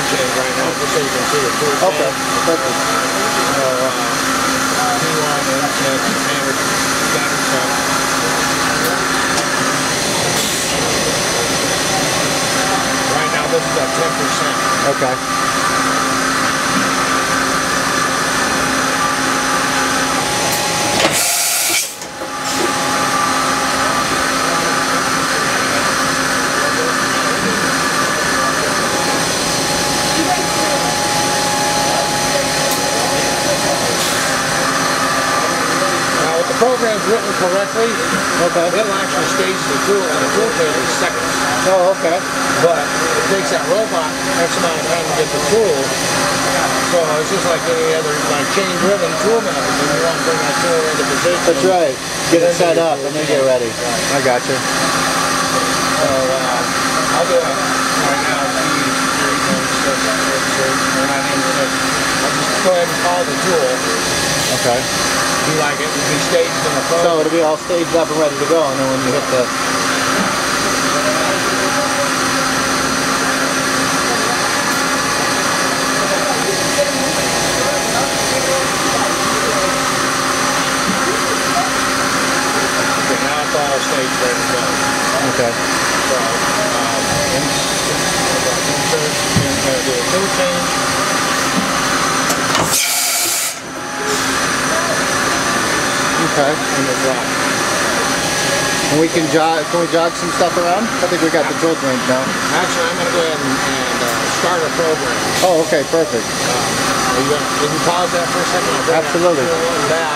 change right now, just so you can see the tool change. Okay, perfect. So, P1, M6, standard stuff. Right now, this is at 10%. Okay. Program's written correctly, it'll actually stage the tool, and the tool change is seconds. Oh, okay. But it takes that robot X amount of time to get the tool, so it's just like any other chain-driven tool method. When you want to bring that tool into position. That's right. Get it set up and then get ready. Right. I got you. So I'll do it right now. I'll just go ahead and call the tool. Okay. Be like it would be staged in the phone. So it'll be all staged up and ready to go, and then when you hit the... Okay, now it's all staged ready to go. Okay. So, insert, and do a tool change. Okay. And the drop. And we can jog some stuff around? I think we got the drill range now. Actually, I'm going to go ahead and start a program. Oh, okay, perfect. Can you pause that for a second? Absolutely. Back.